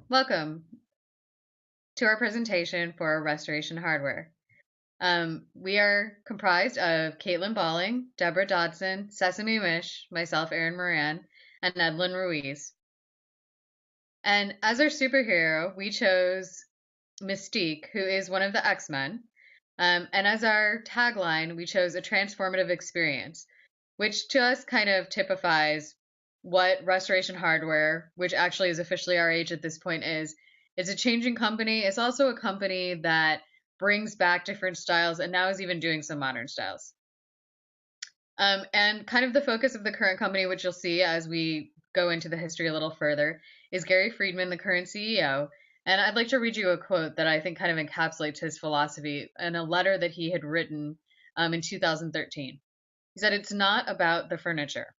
Welcome to our presentation for Restoration Hardware. We are comprised of Caitlin Balling, Deborah Dodson, Sesame Mish, myself, Erin Moran, and Edlin Ruiz. And as our superhero, we chose Mystique, who is one of the X-Men. And as our tagline, we chose a transformative experience, which to us kind of typifies what Restoration Hardware, which actually is officially RH at this point, is. It's a changing company. It's also a company that brings back different styles and now is even doing some modern styles. And kind of the focus of the current company, which you'll see as we go into the history a little further, is Gary Friedman, the current CEO. And I'd like to read you a quote that I think kind of encapsulates his philosophy in a letter that he had written in 2013. He said, "It's not about the furniture.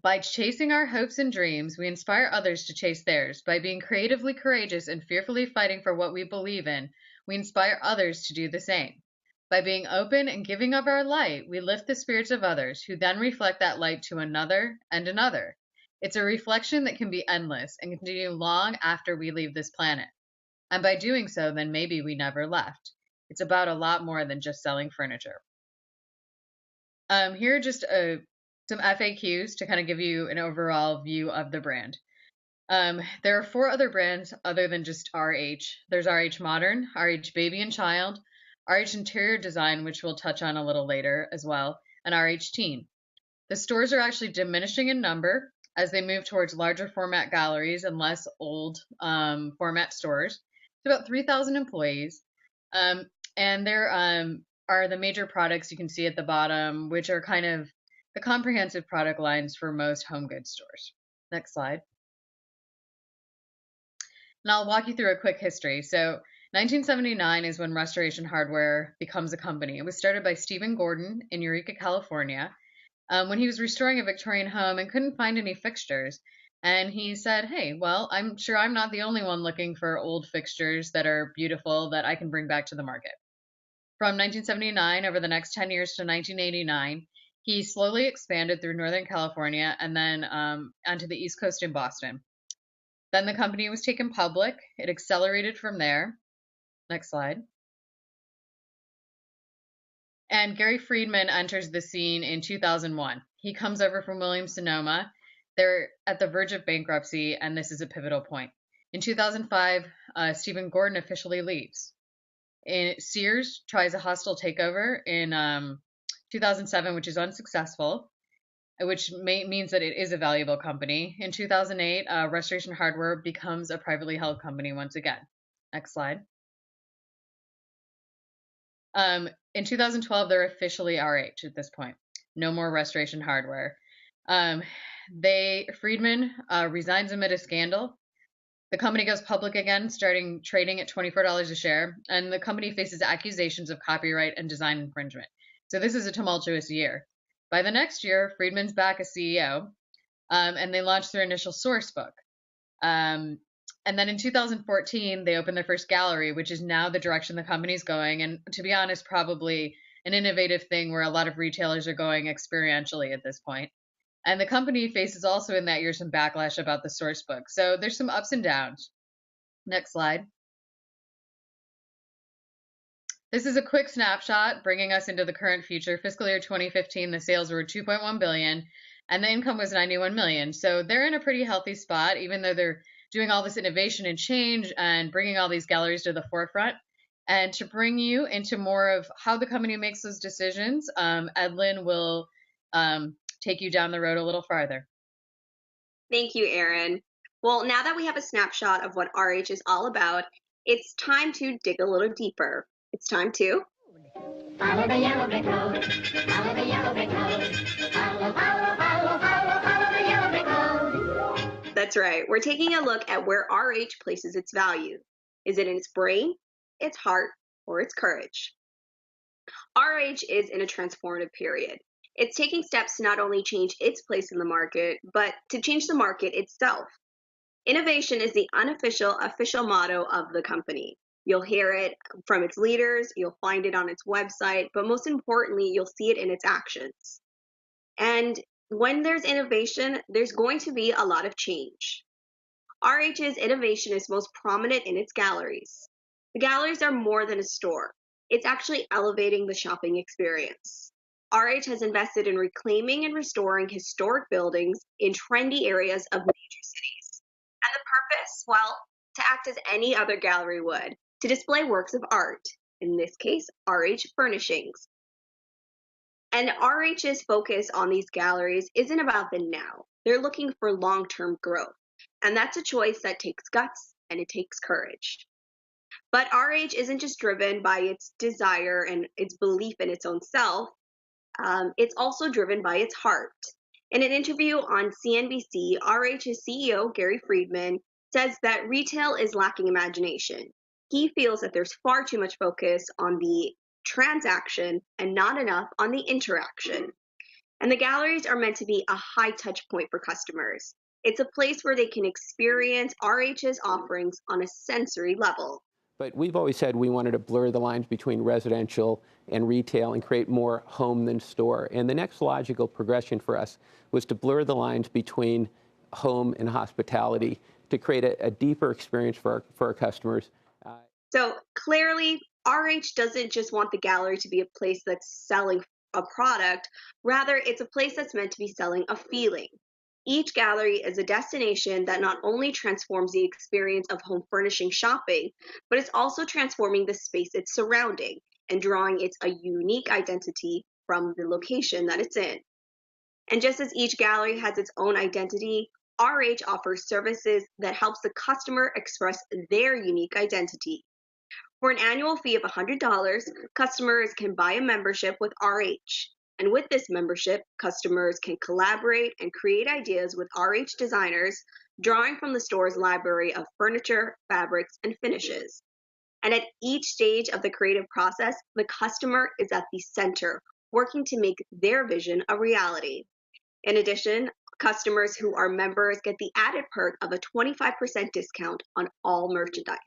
By chasing our hopes and dreams, we inspire others to chase theirs. By being creatively courageous and fearfully fighting for what we believe in, we inspire others to do the same. By being open and giving of our light, we lift the spirits of others, who then reflect that light to another and another. It's a reflection that can be endless and continue long after we leave this planet. And by doing so, then maybe we never left. It's about a lot more than just selling furniture." Here are just some FAQs to kind of give you an overall view of the brand. There are 4 other brands other than just RH. There's RH Modern, RH Baby and Child, RH Interior Design, which we'll touch on a little later as well, and RH Teen. The stores are actually diminishing in number as they move towards larger format galleries and less old format stores. It's about 3,000 employees. And there are the major products you can see at the bottom, which are kind of the comprehensive product lines for most home goods stores. Next slide. And I'll walk you through a quick history. So 1979 is when Restoration Hardware becomes a company. It was started by Stephen Gordon in Eureka, California, when he was restoring a Victorian home and couldn't find any fixtures. And he said, "Hey, well, I'm sure I'm not the only one looking for old fixtures that are beautiful that I can bring back to the market." From 1979 over the next 10 years to 1989, he slowly expanded through Northern California and then onto the East Coast in Boston. Then the company was taken public. It accelerated from there. Next slide. And Gary Friedman enters the scene in 2001. He comes over from Williams-Sonoma. They're at the verge of bankruptcy, and this is a pivotal point. In 2005, Stephen Gordon officially leaves. Sears tries a hostile takeover in 2007, which is unsuccessful, which means that it is a valuable company. In 2008, Restoration Hardware becomes a privately held company once again. Next slide. In 2012, they're officially RH at this point. No more Restoration Hardware. Friedman resigns amid a scandal. The company goes public again, starting trading at $24 a share, and the company faces accusations of copyright and design infringement. So this is a tumultuous year. By the next year, Friedman's back as CEO, and they launched their initial source book. And then in 2014, they opened their first gallery, which is now the direction the company's going. And to be honest, probably an innovative thing where a lot of retailers are going experientially at this point. And the company faces also in that year some backlash about the source book. So there's some ups and downs. Next slide. This is a quick snapshot bringing us into the current future. Fiscal year 2015, the sales were 2.1 billion and the income was 91 million. So they're in a pretty healthy spot, even though they're doing all this innovation and change and bringing all these galleries to the forefront. And to bring you into more of how the company makes those decisions, Edlin will take you down the road a little farther. Thank you, Erin. Well, now that we have a snapshot of what RH is all about, it's time to dig a little deeper. It's time to follow the yellow brick road. Follow the yellow brick road. Follow the yellow brick road. That's right. We're taking a look at where RH places its value. Is it in its brain, its heart, or its courage? RH is in a transformative period. It's taking steps to not only change its place in the market, but to change the market itself. Innovation is the unofficial, official motto of the company. You'll hear it from its leaders, you'll find it on its website, but most importantly, you'll see it in its actions. And when there's innovation, there's going to be a lot of change. RH's innovation is most prominent in its galleries. The galleries are more than a store. It's actually elevating the shopping experience. RH has invested in reclaiming and restoring historic buildings in trendy areas of major cities. And the purpose? Well, to act as any other gallery would, to display works of art, in this case, RH furnishings. And RH's focus on these galleries isn't about the now. They're looking for long-term growth. And that's a choice that takes guts and it takes courage. But RH isn't just driven by its desire and its belief in its own self. It's also driven by its heart. In an interview on CNBC, RH's CEO, Gary Friedman, says that retail is lacking imagination. He feels that there's far too much focus on the transaction and not enough on the interaction. And the galleries are meant to be a high touch point for customers. It's a place where they can experience RH's offerings on a sensory level. But we've always said we wanted to blur the lines between residential and retail and create more home than store. And the next logical progression for us was to blur the lines between home and hospitality to create a deeper experience for our customers. So clearly, RH doesn't just want the gallery to be a place that's selling a product. Rather, it's a place that's meant to be selling a feeling. Each gallery is a destination that not only transforms the experience of home furnishing shopping, but it's also transforming the space it's surrounding and drawing its a unique identity from the location that it's in. And just as each gallery has its own identity, RH offers services that helps the customer express their unique identity. For an annual fee of $100, customers can buy a membership with RH. And with this membership, customers can collaborate and create ideas with RH designers, drawing from the store's library of furniture, fabrics, and finishes. And at each stage of the creative process, the customer is at the center, working to make their vision a reality. In addition, customers who are members get the added perk of a 25% discount on all merchandise.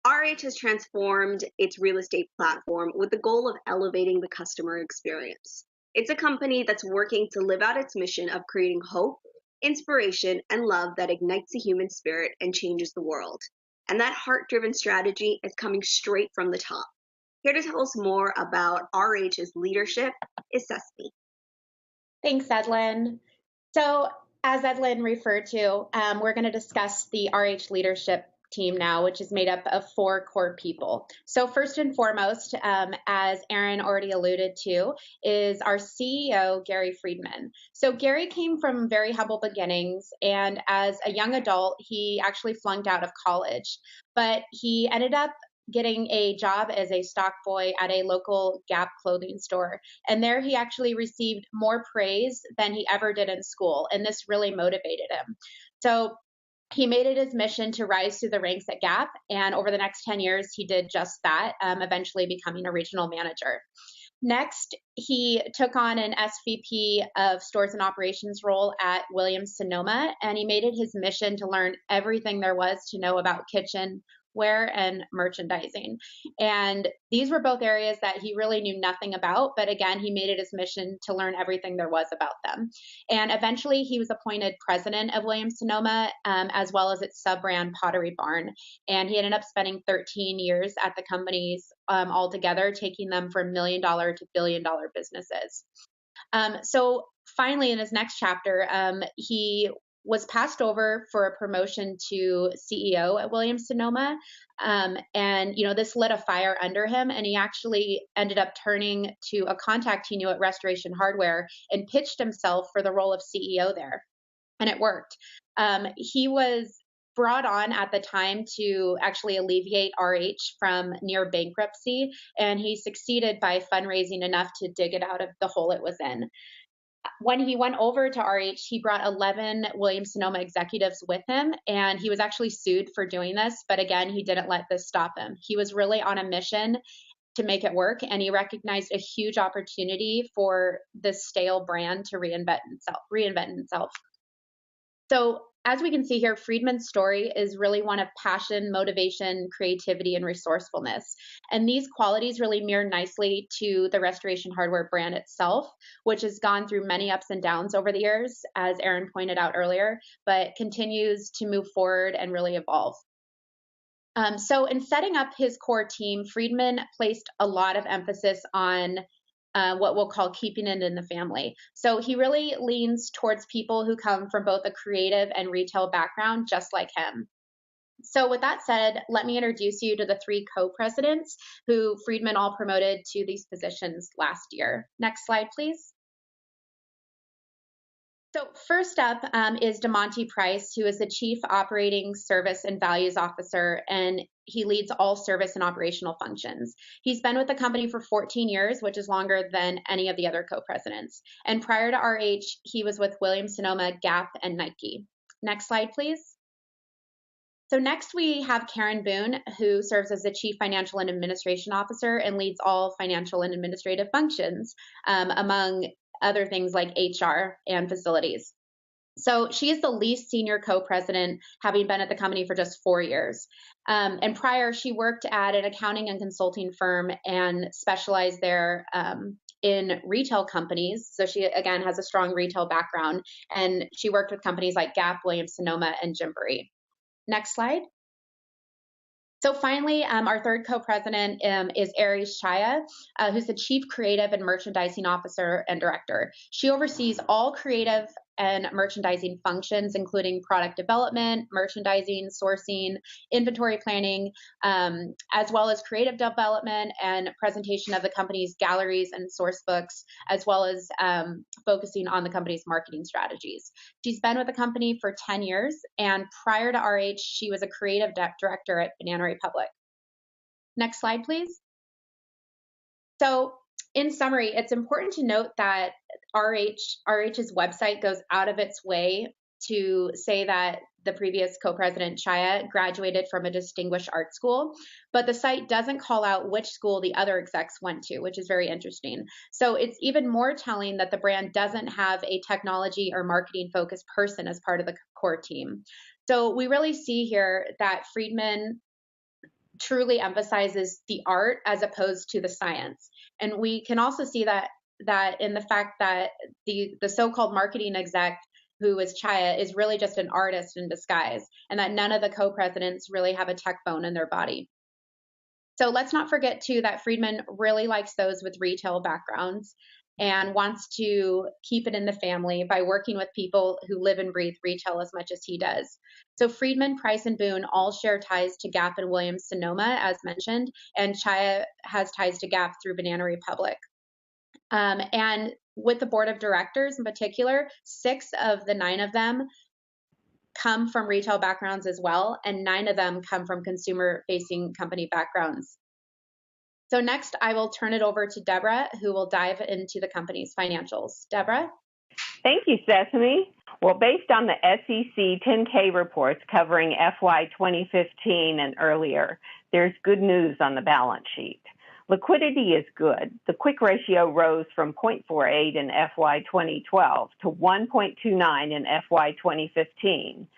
RH has transformed its real estate platform with the goal of elevating the customer experience. It's a company that's working to live out its mission of creating hope, inspiration, and love that ignites the human spirit and changes the world. And that heart-driven strategy is coming straight from the top. Here to tell us more about RH's leadership is Sesame. Thanks, Edlin. So, as Edlin referred to, we're going to discuss the RH leadership team now, which is made up of 4 core people. So first and foremost, as Aaron already alluded to, is our CEO, Gary Friedman. So Gary came from very humble beginnings, and as a young adult, he actually flunked out of college, but he ended up getting a job as a stock boy at a local Gap clothing store. And there he actually received more praise than he ever did in school. And this really motivated him. So he made it his mission to rise through the ranks at Gap. And over the next 10 years, he did just that, eventually becoming a regional manager. Next, he took on an SVP of stores and operations role at Williams-Sonoma, and he made it his mission to learn everything there was to know about kitchenware and merchandising. And these were both areas that he really knew nothing about, but again, he made it his mission to learn everything there was about them. And eventually he was appointed president of Williams-Sonoma, as well as its sub-brand Pottery Barn. And he ended up spending 13 years at the companies altogether, taking them from $1 million to billion-dollar businesses. So finally, in his next chapter, he was passed over for a promotion to CEO at Williams-Sonoma. And, this lit a fire under him. And he actually ended up turning to a contact he knew at Restoration Hardware and pitched himself for the role of CEO there. And it worked. He was brought on at the time to actually alleviate RH from near bankruptcy. And he succeeded by fundraising enough to dig it out of the hole it was in. When he went over to RH, he brought 11 Williams-Sonoma executives with him, and he was actually sued for doing this. But again, he didn't let this stop him. He was really on a mission to make it work, and he recognized a huge opportunity for this stale brand to reinvent itself. So as we can see here, Friedman's story is really one of passion, motivation, creativity, and resourcefulness. And these qualities really mirror nicely to the Restoration Hardware brand itself, which has gone through many ups and downs over the years, as Aaron pointed out earlier, but continues to move forward and really evolve. So in setting up his core team, Friedman placed a lot of emphasis on what we'll call keeping it in the family. So he really leans towards people who come from both a creative and retail background, just like him. So with that said, let me introduce you to the 3 co-presidents who Friedman all promoted to these positions last year. Next slide, please. So first up is DeMonte Price, who is the Chief Operating Service and Values Officer, and he leads all service and operational functions. He's been with the company for 14 years, which is longer than any of the other co-presidents. And prior to RH, he was with Williams-Sonoma, Gap, and Nike. Next slide, please. So next we have Karen Boone, who serves as the Chief Financial and Administration Officer and leads all financial and administrative functions, among other things like HR and facilities. So she is the least senior co-president, having been at the company for just 4 years. And prior, she worked at an accounting and consulting firm and specialized there in retail companies. So she, again, has a strong retail background. And she worked with companies like Gap, Williams-Sonoma, and Gymboree. Next slide. So finally, our third co-president is Aries Chaya, who's the Chief Creative and Merchandising Officer and Director. She oversees all creative and merchandising functions, including product development, merchandising, sourcing, inventory planning, as well as creative development and presentation of the company's galleries and source books, as well as focusing on the company's marketing strategies. She's been with the company for 10 years, and prior to RH, she was a creative director at Banana Republic. Next slide, please. So in summary, it's important to note that RH's website goes out of its way to say that the previous co-president, Chaya, graduated from a distinguished art school, but the site doesn't call out which school the other execs went to, which is very interesting. So it's even more telling that the brand doesn't have a technology or marketing focused person as part of the core team. So we really see here that Friedman truly emphasizes the art as opposed to the science. And we can also see that in the fact that the so-called marketing exec who is Chaya is really just an artist in disguise, and that none of the co-presidents really have a tech bone in their body. So let's not forget too that Friedman really likes those with retail backgrounds and wants to keep it in the family by working with people who live and breathe retail as much as he does. So Friedman, Price, and Boone all share ties to Gap and Williams-Sonoma, as mentioned, and Chaya has ties to Gap through Banana Republic. And with the board of directors in particular, 6 of the 9 of them come from retail backgrounds as well, and 9 of them come from consumer-facing company backgrounds. So next, I will turn it over to Deborah, who will dive into the company's financials. Deborah? Thank you, Sesame. Well, based on the SEC 10K reports covering FY 2015 and earlier, there's good news on the balance sheet. Liquidity is good. The quick ratio rose from 0.48 in FY 2012 to 1.29 in FY 2015.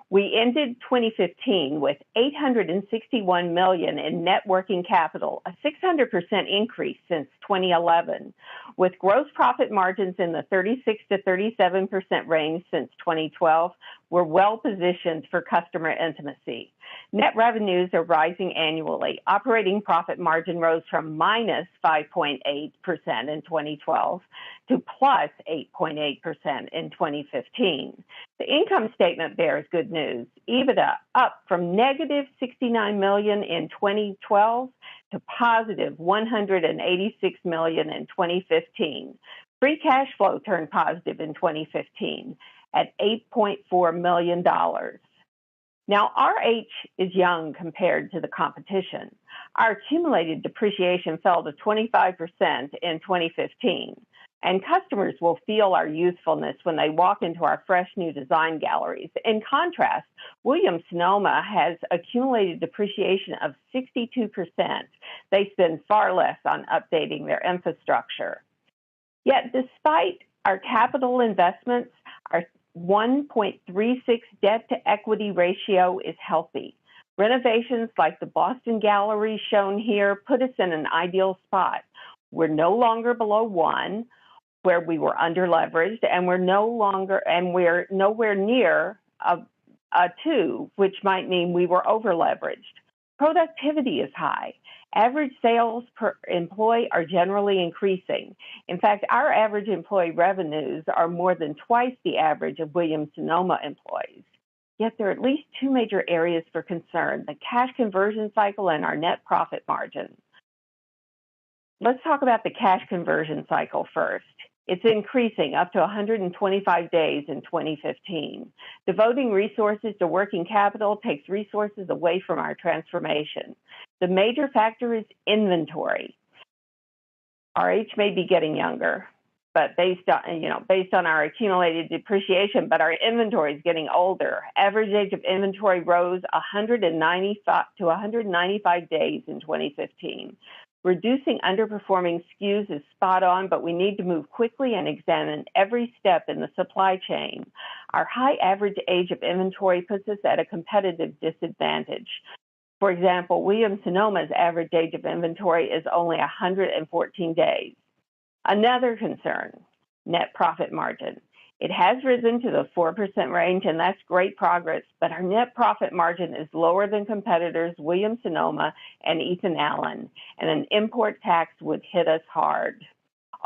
We ended 2015 with $861 million in net working capital, a 600% increase since 2011, with gross profit margins in the 36 to 37% range since 2012. We're well positioned for customer intimacy. Net revenues are rising annually. Operating profit margin rose from minus 5.8% in 2012 to plus 8.8% in 2015. The income statement bears good news. EBITDA up from negative $69 million in 2012 to positive $186 million in 2015. Free cash flow turned positive in 2015 at $8.4 million. Now, RH is young compared to the competition. Our accumulated depreciation fell to 25% in 2015, and customers will feel our youthfulness when they walk into our fresh new design galleries. In contrast, Williams-Sonoma has accumulated depreciation of 62%. They spend far less on updating their infrastructure. Yet, despite our capital investments, our 1.36 debt to equity ratio is healthy. Renovations like the Boston Gallery shown here put us in an ideal spot. We're no longer below 1, where we were under leveraged, and we're nowhere near a 2, which might mean we were over leveraged. Productivity is high. Average sales per employee are generally increasing. In fact, our average employee revenues are more than twice the average of Williams-Sonoma employees. Yet there are at least 2 major areas for concern: the cash conversion cycle and our net profit margin. Let's talk about the cash conversion cycle first. It's increasing up to 125 days in 2015. Devoting resources to working capital takes resources away from our transformation. The major factor is inventory. RH may be getting younger, but based on our accumulated depreciation, but our inventory is getting older. Average age of inventory rose 195 to 195 days in 2015. Reducing underperforming SKUs is spot on, but we need to move quickly and examine every step in the supply chain. Our high average age of inventory puts us at a competitive disadvantage. For example, Williams-Sonoma's average age of inventory is only 114 days. Another concern, net profit margin. It has risen to the 4% range, and that's great progress, but our net profit margin is lower than competitors Williams-Sonoma and Ethan Allen, and an import tax would hit us hard.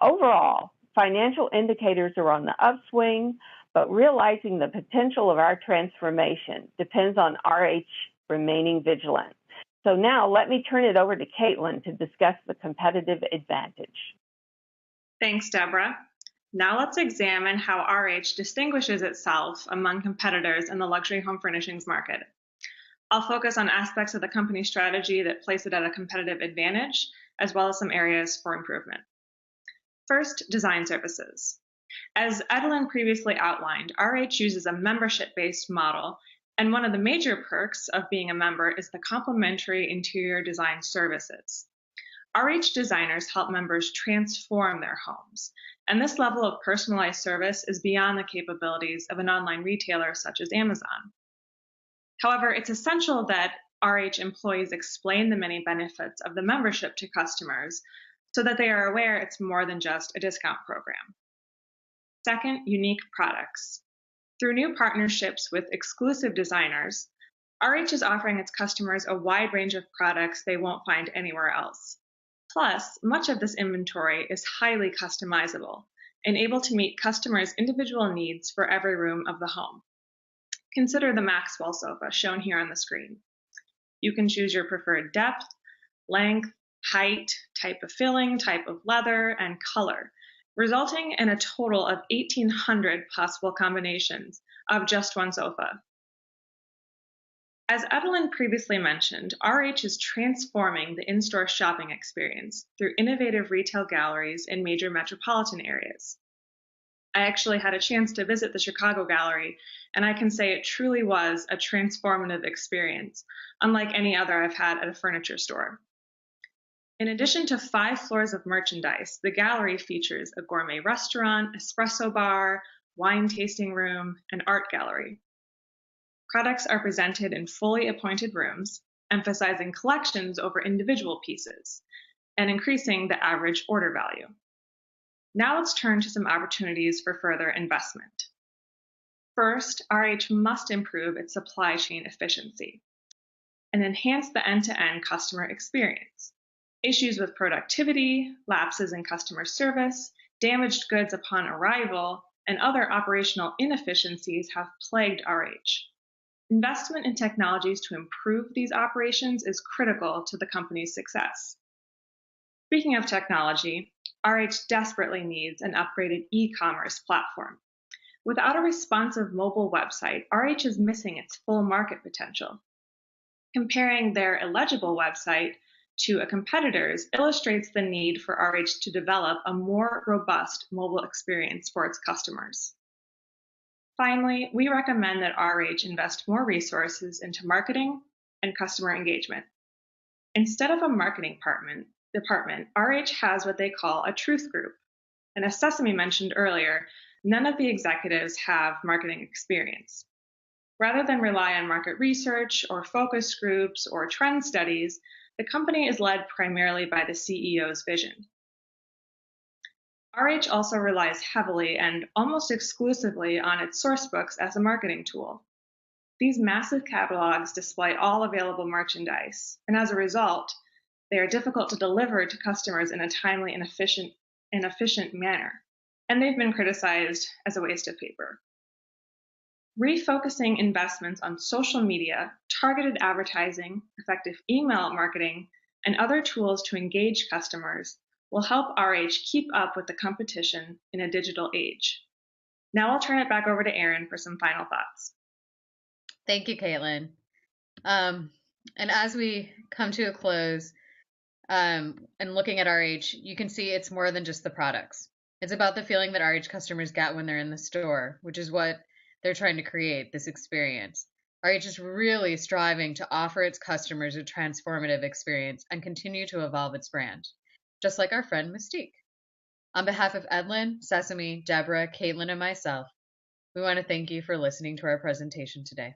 Overall, financial indicators are on the upswing, but realizing the potential of our transformation depends on RH remaining vigilant. So now let me turn it over to Caitlin to discuss the competitive advantage. Thanks, Deborah. Now let's examine how RH distinguishes itself among competitors in the luxury home furnishings market. I'll focus on aspects of the company strategy that place it at a competitive advantage, as well as some areas for improvement. First, design services. As Edelyn previously outlined, RH uses a membership-based model, and one of the major perks of being a member is the complimentary interior design services. RH designers help members transform their homes, and this level of personalized service is beyond the capabilities of an online retailer such as Amazon. However, it's essential that RH employees explain the many benefits of the membership to customers so that they are aware it's more than just a discount program. Second, unique products. Through new partnerships with exclusive designers, RH is offering its customers a wide range of products they won't find anywhere else. Plus, much of this inventory is highly customizable and able to meet customers' individual needs for every room of the home. Consider the Maxwell sofa shown here on the screen. You can choose your preferred depth, length, height, type of filling, type of leather, and color, resulting in a total of 1,800 possible combinations of just one sofa. As Edelyn previously mentioned, RH is transforming the in-store shopping experience through innovative retail galleries in major metropolitan areas. I actually had a chance to visit the Chicago gallery, and I can say it truly was a transformative experience, unlike any other I've had at a furniture store. In addition to 5 floors of merchandise, the gallery features a gourmet restaurant, espresso bar, wine tasting room, and art gallery. Products are presented in fully appointed rooms, emphasizing collections over individual pieces, and increasing the average order value. Now let's turn to some opportunities for further investment. First, RH must improve its supply chain efficiency and enhance the end-to-end customer experience. Issues with productivity, lapses in customer service, damaged goods upon arrival, and other operational inefficiencies have plagued RH. Investment in technologies to improve these operations is critical to the company's success. Speaking of technology, RH desperately needs an upgraded e-commerce platform. Without a responsive mobile website, RH is missing its full market potential. Comparing their illegible website to a competitor's illustrates the need for RH to develop a more robust mobile experience for its customers. Finally, we recommend that RH invest more resources into marketing and customer engagement. Instead of a marketing department, RH has what they call a truth group. And as Sesame mentioned earlier, none of the executives have marketing experience. Rather than rely on market research or focus groups or trend studies, the company is led primarily by the CEO's vision. RH also relies heavily and almost exclusively on its source books as a marketing tool. These massive catalogs display all available merchandise, and as a result, they are difficult to deliver to customers in a timely and efficient manner, and they've been criticized as a waste of paper. Refocusing investments on social media, targeted advertising, effective email marketing, and other tools to engage customers will help RH keep up with the competition in a digital age. Now I'll turn it back over to Erin for some final thoughts. Thank you, Caitlin. And as we come to a close, and looking at RH, you can see it's more than just the products. It's about the feeling that RH customers get when they're in the store, which is what they're trying to create, this experience. RH is really striving to offer its customers a transformative experience and continue to evolve its brand, just like our friend Mystique. On behalf of Edlin, Sesame, Deborah, Caitlin, and myself, we want to thank you for listening to our presentation today.